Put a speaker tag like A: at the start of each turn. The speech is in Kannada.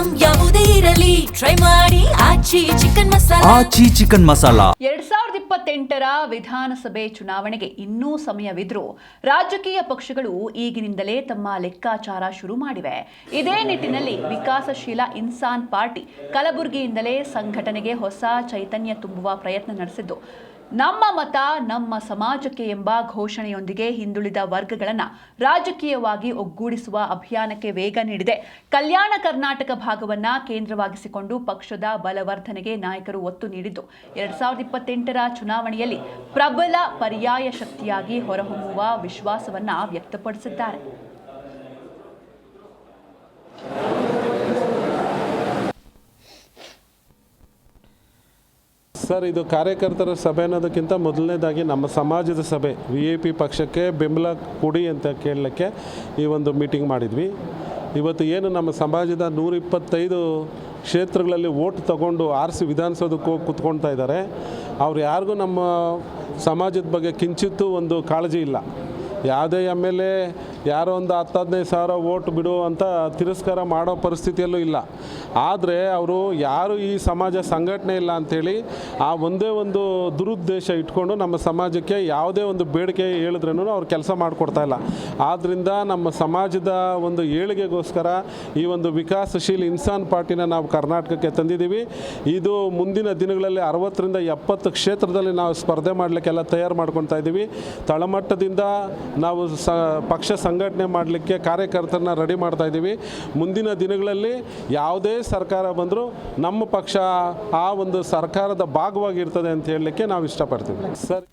A: ಐಟಂ ಯಾವುದೇ ಇರಲಿ ಟ್ರೈ ಮಾಡಿ ಆಚಿ ಚಿಕನ್ ಮಸಾಲಾ.
B: 2028ರ ವಿಧಾನಸಭೆ ಚುನಾವಣೆಗೆ ಇನ್ನೂ ಸಮಯವಿದ್ರೂ ರಾಜಕೀಯ ಪಕ್ಷಗಳು ಈಗಿನಿಂದಲೇ ತಮ್ಮ ಲೆಕ್ಕಾಚಾರ ಶುರು ಮಾಡಿವೆ. ಇದೇ ನಿಟ್ಟಿನಲ್ಲಿ ವಿಕಾಸಶೀಲ ಇನ್ಸಾನ್ ಪಾರ್ಟಿ ಕಲಬುರಗಿಯಿಂದಲೇ ಸಂಘಟನೆಗೆ ಹೊಸ ಚೈತನ್ಯ ತುಂಬುವ ಪ್ರಯತ್ನ ನಡೆಸಿದ್ದು, ನಮ್ಮ ಮತ ನಮ್ಮ ಸಮಾಜಕ್ಕೆ ಎಂಬ ಘೋಷಣೆಯೊಂದಿಗೆ ಹಿಂದುಳಿದ ವರ್ಗಗಳನ್ನು ರಾಜಕೀಯವಾಗಿ ಒಗ್ಗೂಡಿಸುವ ಅಭಿಯಾನಕ್ಕೆ ವೇಗ ನೀಡಿದೆ. ಕಲ್ಯಾಣ ಕರ್ನಾಟಕ ಭಾಗವನ್ನು ಕೇಂದ್ರವಾಗಿಸಿಕೊಂಡು ಪಕ್ಷದ ಬಲವರ್ಧನೆಗೆ ನಾಯಕರು ಒತ್ತು ನೀಡಿದ್ದು, 2028ರ ಚುನಾವಣೆಯಲ್ಲಿ ಪ್ರಬಲ ಪರ್ಯಾಯ ಶಕ್ತಿಯಾಗಿ ಹೊರಹೊಮ್ಮುವ ವಿಶ್ವಾಸವನ್ನು ವ್ಯಕ್ತಪಡಿಸಿದ್ದಾರೆ.
C: ಸರ್, ಇದು ಕಾರ್ಯಕರ್ತರ ಸಭೆ ಅನ್ನೋದಕ್ಕಿಂತ ಮೊದಲನೇದಾಗಿ ನಮ್ಮ ಸಮಾಜದ ಸಭೆ, VIP ಪಕ್ಷಕ್ಕೆ ಬೆಂಬಲ ಕೊಡಿ ಅಂತ ಕೇಳಲಿಕ್ಕೆ ಈ ಒಂದು ಮೀಟಿಂಗ್ ಮಾಡಿದ್ವಿ. ಇವತ್ತು ಏನು ನಮ್ಮ ಸಮಾಜದ 125 ಕ್ಷೇತ್ರಗಳಲ್ಲಿ ವೋಟ್ ತಗೊಂಡು ಆರಿಸಿ ವಿಧಾನಸೌಧಕ್ಕೆ ಹೋಗಿ ಕೂತ್ಕೊಳ್ತಾ ಇದ್ದಾರೆ. ಅವ್ರು ಯಾರಿಗೂ ನಮ್ಮ ಸಮಾಜದ ಬಗ್ಗೆ ಕಿಂಚಿತ್ತೂ ಒಂದು ಕಾಳಜಿ ಇಲ್ಲ. ಯಾವುದೇ MLA ಯಾರೋ ಒಂದು 10-15 ಸಾವಿರ ವೋಟ್ ಬಿಡು ಅಂತ ತಿರಸ್ಕಾರ ಮಾಡೋ ಪರಿಸ್ಥಿತಿಯಲ್ಲೂ ಇಲ್ಲ. ಆದರೆ ಅವರು ಯಾರು ಈ ಸಮಾಜ ಸಂಘಟನೆ ಇಲ್ಲ ಅಂಥೇಳಿ ಆ ಒಂದೇ ಒಂದು ದುರುದ್ದೇಶ ಇಟ್ಕೊಂಡು ನಮ್ಮ ಸಮಾಜಕ್ಕೆ ಯಾವುದೇ ಒಂದು ಬೇಡಿಕೆ ಹೇಳಿದ್ರೂ ಅವ್ರು ಕೆಲಸ ಮಾಡಿಕೊಡ್ತಾ ಇಲ್ಲ. ಆದ್ದರಿಂದ ನಮ್ಮ ಸಮಾಜದ ಒಂದು ಏಳಿಗೆಗೋಸ್ಕರ ಈ ಒಂದು ವಿಕಾಸಶೀಲ ಇನ್ಸಾನ್ ಪಾರ್ಟಿನ ನಾವು ಕರ್ನಾಟಕಕ್ಕೆ ತಂದಿದ್ದೀವಿ. ಇದು ಮುಂದಿನ ದಿನಗಳಲ್ಲಿ 60ರಿಂದ 70 ಕ್ಷೇತ್ರದಲ್ಲಿ ನಾವು ಸ್ಪರ್ಧೆ ಮಾಡಲಿಕ್ಕೆಲ್ಲ ತಯಾರು ಮಾಡ್ಕೊತಾ ಇದ್ದೀವಿ. ತಳಮಟ್ಟದಿಂದ ನಾವು ಪಕ್ಷ ಸಂಘಟನೆ ಮಾಡಲಿಕ್ಕೆ ಕಾರ್ಯಕರ್ತರನ್ನ ರೆಡಿ ಮಾಡ್ತಾ ಇದ್ದೀವಿ. ಮುಂದಿನ ದಿನಗಳಲ್ಲಿ ಯಾವುದೇ ಸರ್ಕಾರ ಬಂದರೂ ನಮ್ಮ ಪಕ್ಷ ಆ ಒಂದು ಸರ್ಕಾರದ ಭಾಗವಾಗಿರ್ತದೆ ಅಂತ ಹೇಳಲಿಕ್ಕೆ ನಾವು ಇಷ್ಟಪಡ್ತೀವಿ ಸರ್.